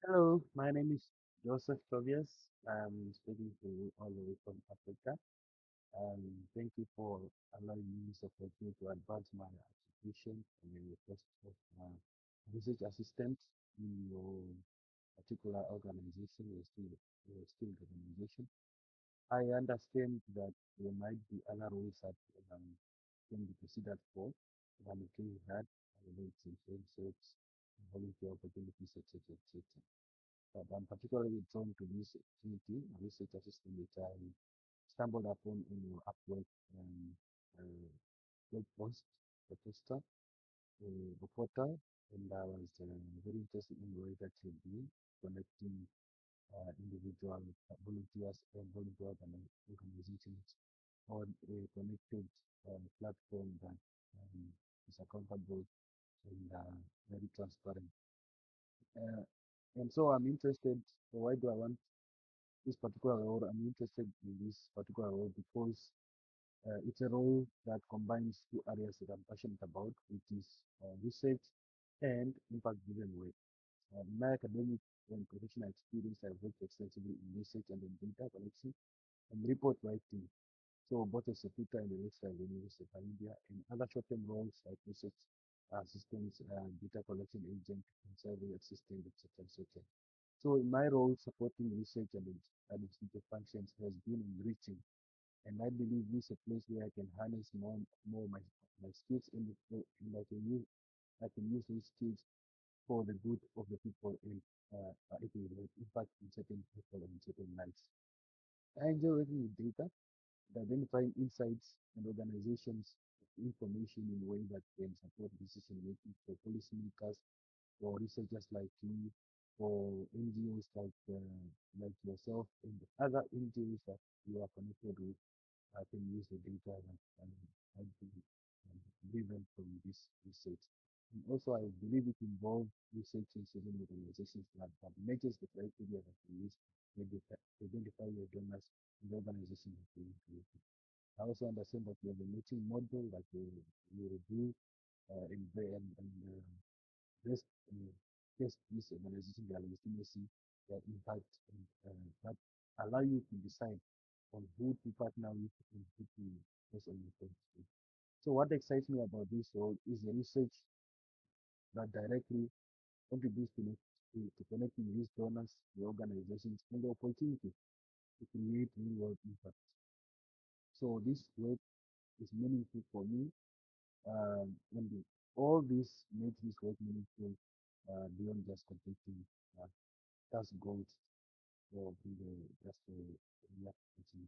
Hello, my name is Joseph Tobias. I'm speaking to you all the way from Africa. Thank you for allowing me this opportunity to advance my application and the request of research assistant in your particular organization, your student organization. I understand that there might be other roles that can be considered for. I'm looking at related to internships, volunteer opportunities, etc., etc. But I'm particularly drawn to this activity, research assistant that I stumbled upon in your Upwork uh, blog post, the poster, reporter, and I was very interested in the way that you do connecting individual volunteers and volunteer organizations on a connected platform that is accountable and very transparent. Uh, and so I'm interested. Why do I want this particular role? I'm interested in this particular role because it's a role that combines two areas that I'm passionate about, which is research and impact-driven work. In my academic and professional experience, I've worked extensively in research and in data collection and report writing. So both as a tutor and a lecturer at the University of India and other short-term roles like research assistants, data collection agent, and survey assistant, etc., etc. So in my role, supporting research and administrative functions has been enriching, and I believe this is a place where I can harness more my skills and I can use these skills for the good of the people and it will impact in certain people and certain lives. I enjoy working with data, identifying insights and organizations of information in a way that can support decision making for policymakers, for researchers like you, for NGOs like yourself, and other NGOs that you are connected with. I can use the data and be driven from this research. And also, I believe it involves research in civil organizations that matches the criteria that we use to identify your donors and the organization that you want to. I also understand that you have a matching model that you review and best test this organization, their legitimacy, their impact, and that allow you to decide on who to partner with and who to place on your project with. So what excites me about this role is the research that directly contributes to connecting these donors, the organizations, and the opportunity to create real world impact. So this work is meaningful for me, and all this makes this work meaningful beyond just completing uh, task goals or being just a reaction.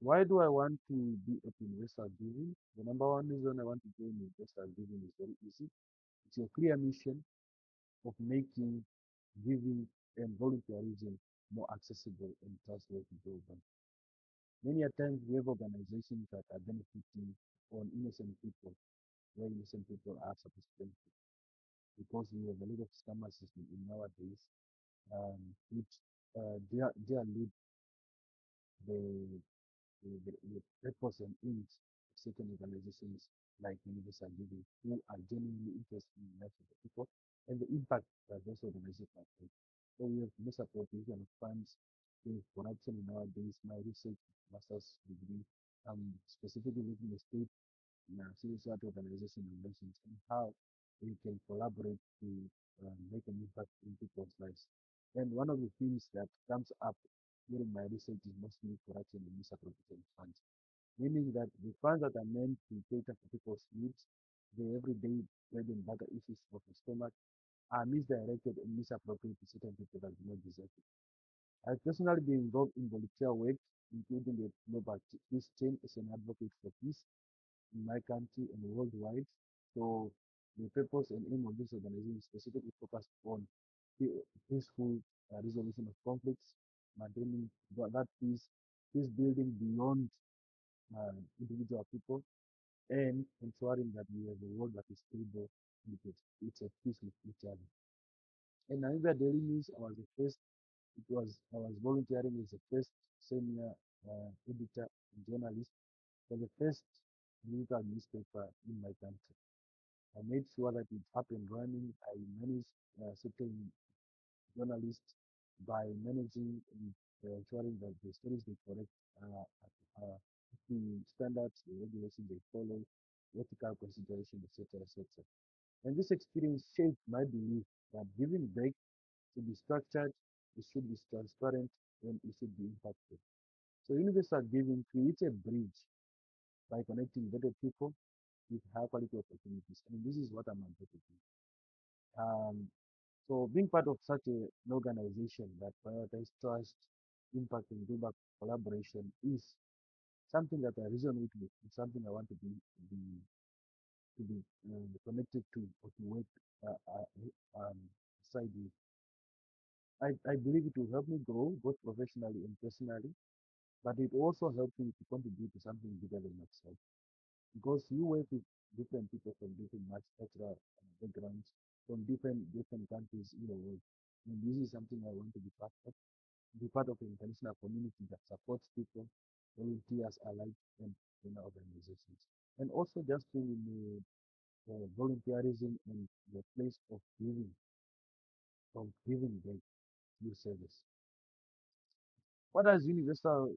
Why do I want to be a investor giving? The number one reason I want to be an investor giving is very easy. It's a clear mission of making giving and volunteerism more accessible and trustworthy globally. Many a times we have organizations that are benefiting on innocent people, where innocent people are supposed to benefit, because we have a lot of scammer system in nowadays, which they are lead the the purpose and aims of certain organizations like Universal Living, who are genuinely interested in the lives of the people and the impact that those organizations have made. So we have misappropriation of funds, we have corruption in nowadays. My research master's degree, specifically looking at state civil society organization and nations and how we can collaborate to make an impact in people's lives. And one of the things that comes up during my research is mostly corruption and misappropriation of funds, meaning that the funds that are meant to cater for people's needs, the everyday bread and butter issues of the stomach, are misdirected and misappropriated to certain people that do not deserve it. I've personally been involved in volunteer work, including the Global Peace Chain as an advocate for peace in my country and worldwide. So the purpose and aim of this organization is specifically focused on peaceful resolution of conflicts, maintaining that peace building beyond individual people, and ensuring that we have a world that is stable and it's a peace with each other. In Namibia Daily News, I was volunteering as a first senior editor and journalist for the first digital newspaper in my country. I made sure that it's up and running. I managed certain journalists by managing and ensuring that the stories they correct are the standards, the regulations they follow, ethical consideration, etc., etc. And this experience shaped my belief that giving back should be structured, it should be transparent, and it should be impactful. So universal giving creates a bridge by connecting better people with high quality opportunities. And this is what I'm about to do. Um, so being part of such an organization that prioritizes trust, impact, and global collaboration is something that I resonate with. It's something I want be to be connected to or to work beside with. I believe it will help me grow both professionally and personally, but it also helps me to contribute to something bigger than myself. Because you work with different people from different cultural backgrounds, from different countries in the world. And this is something I want to be part of an international community that supports people, volunteers alike, and in organizations. And also just being in volunteerism and the place of giving back through service. What does universal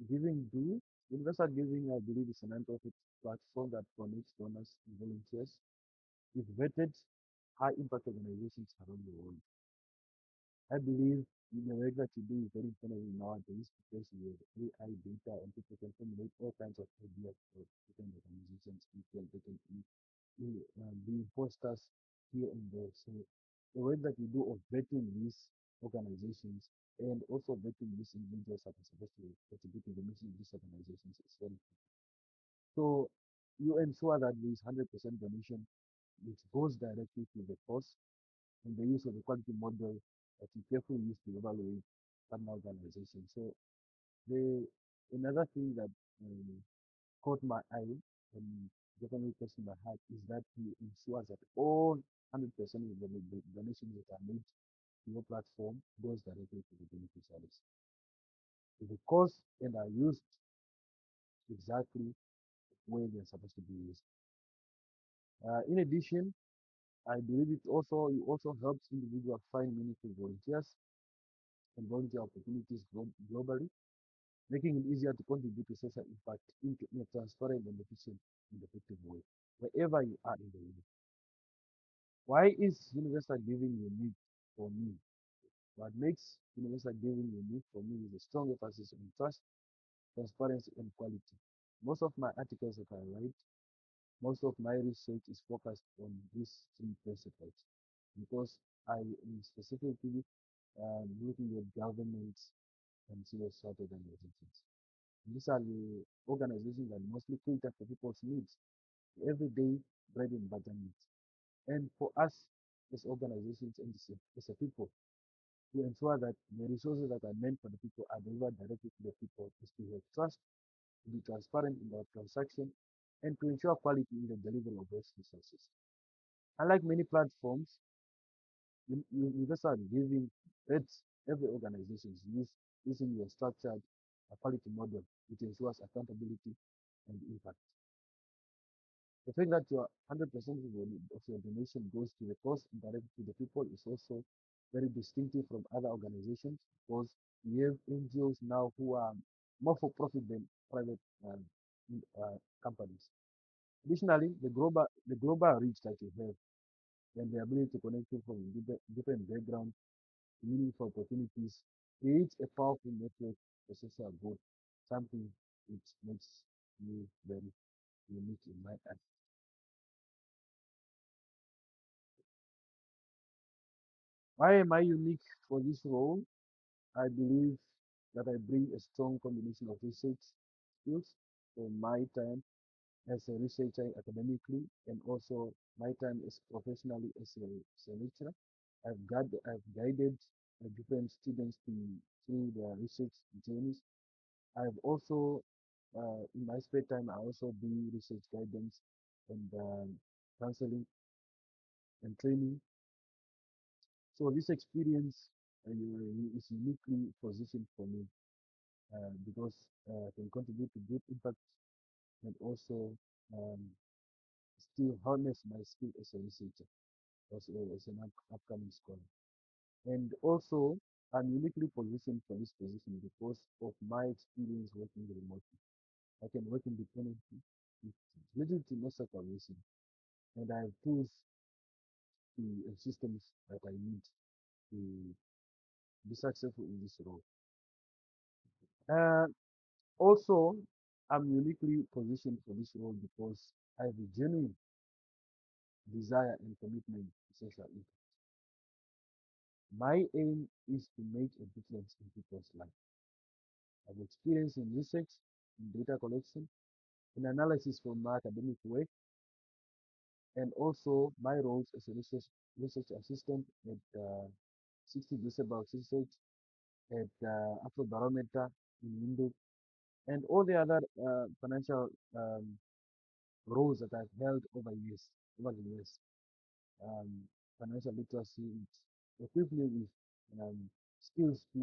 giving do? Universal giving, I believe, is a non-profit platform that connects donors and volunteers with vetted high impact organizations around the world. I believe the work that you do is very important nowadays because we have AI data and people can formulate all kinds of ideas for different organizations. They can be imposters here and there. So the work that you do of vetting these organizations and also vetting these individuals that are supposed to contribute to the mission of these organizations is very important. So you ensure that there is 100% donation which goes directly to the cause and the use of the quality model that you carefully use to evaluate partner organizations. So the another thing that um, caught my eye and definitely touched my heart is that he ensures that all 100% of the donations that are made to your platform goes directly to the beneficiaries. The cost and are used exactly where they're supposed to be used. In addition, I believe it also helps individuals find meaningful volunteers and volunteer opportunities globally, making it easier to contribute to social impact in a transparent and efficient and effective way, wherever you are in the world. Why is universal giving unique for me? What makes universal giving unique for me is a strong emphasis on trust, transparency, and quality. Most of my articles that I write, most of my research is focused on these three principles because I am specifically looking at governments and civil society organizations. These are the organizations that mostly cater for people's needs, everyday bread and butter needs. And for us as organizations and as a people, to ensure that the resources that are meant for the people are delivered directly to the people is to have trust, to be transparent in our transaction, and to ensure quality in the delivery of those resources. Unlike many platforms, universal giving lets every organization using your structured quality model, which ensures accountability and impact. The fact that your 100% of your donation goes to the cause and directly to the people is also very distinctive from other organizations because we have NGOs now who are more for profit than private companies. Additionally, the global reach that you have and the ability to connect people from different backgrounds to meaningful opportunities creates a powerful network for social good, something which makes you very unique in my eyes. Why am I unique for this role? I believe that I bring a strong combination of research skills from my time as a researcher academically and also my time as professionally as a lecturer. I've guided different students through their research journeys. I've also, in my spare time, I also do research guidance and counseling and training. So this experience is uniquely positioned for me because I can contribute to good impact and also um, still harness my skill as a researcher, also as an upcoming scholar. And also, I'm uniquely positioned for this position because of my experience working remotely. I can work independently with little to no supervision, and I have tools and systems that I need to be successful in this role. Uh, Also, I'm uniquely positioned for this role because I have a genuine desire and commitment to social impact. My aim is to make a difference in people's lives. I have experience in research, in data collection, in analysis from my academic work, and also my roles as a research assistant at 60 Decibel Research, at Afrobarometer in Windows, and all the other financial roles that I've held over the years. Um, Financial literacy equipped me with skills to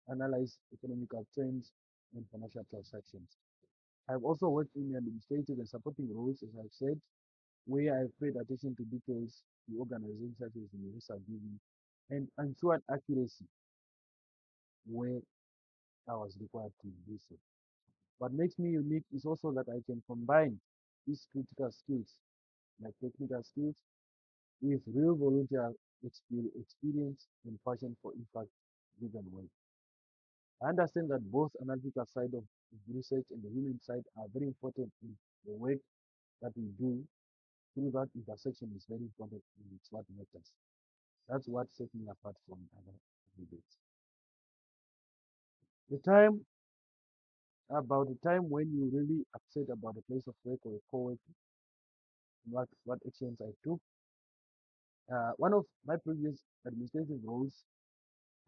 analyze economical trends and financial transactions. I've also worked in administrative and supporting roles, as I've said, where I've paid attention to details to organizations such as universal giving and ensured accuracy where I was required to do so. What makes me unique is also that I can combine these critical skills, like technical skills, with real volunteer experience and passion for impact-driven work. I understand that both analytical side of research and the human side are very important in the work that we do. Through that intersection is very important and it's what matters. That's what sets me apart from other candidates. The time about the time when you really upset about a place of work or a co-worker, what actions I took. One of my previous administrative roles,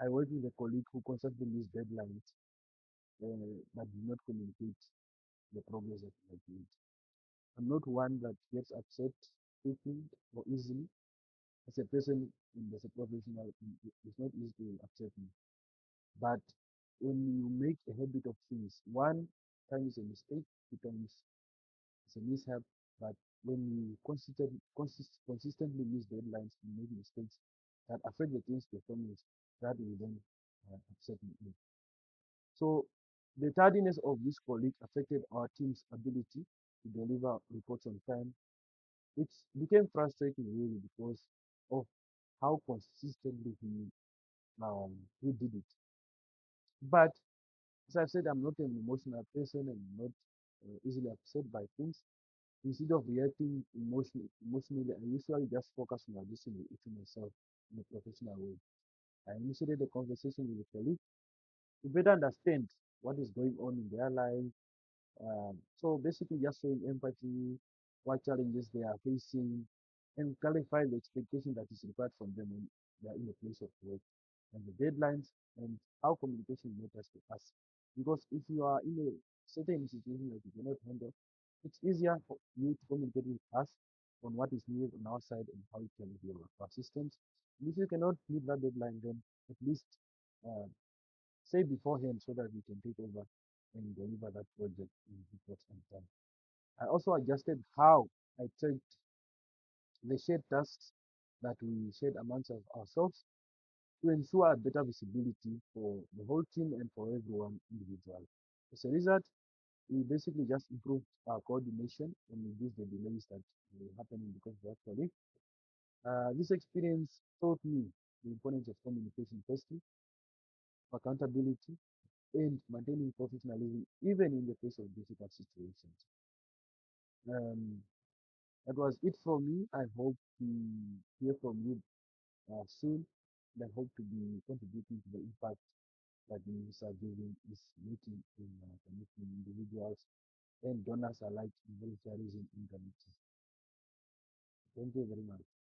I worked with a colleague who constantly missed deadlines but did not communicate the progress that he had made. I'm not one that gets upset quickly or easily. As a person and as a professional, it's not easy to upset me. But when you make a habit of things, one time is a mistake, two times it's a mishap. But when you consistently miss deadlines and make mistakes that affect the team's performance, that will then upset me. So the tardiness of this colleague affected our team's ability to deliver reports on time. It became frustrating really because of how consistently he did it. But as I've said, I'm not an emotional person and I'm not easily upset by things. Instead of reacting emotionally, I usually just focus on addressing the issue myself in a professional way. I initiated a conversation with a colleague to better understand what is going on in their life. So basically, just showing empathy, what challenges they are facing, and clarify the expectation that is required from them when they are in the place of work, and the deadlines, and how communication matters to us. Because if you are in a certain situation that you cannot handle, it's easier for you to communicate with us on what is needed on our side and how you can be of assistance. And if you cannot meet that deadline, then at least uh, say beforehand so that we can take over and deliver that project in reports and time. I also adjusted how I checked the shared tasks that we shared amongst ourselves to ensure a better visibility for the whole team and for everyone individually. As a result, we basically just improved our coordination and reduced the delays that were happening because of that colleague. This experience taught me the importance of communication firstly, accountability, and maintaining professionalism even in the face of difficult situations. Um, that was it for me. I hope to hear from you soon. And I hope to be contributing to the impact that the news are giving is making in connecting individuals and donors alike in volunteerism in communities. Thank you very much.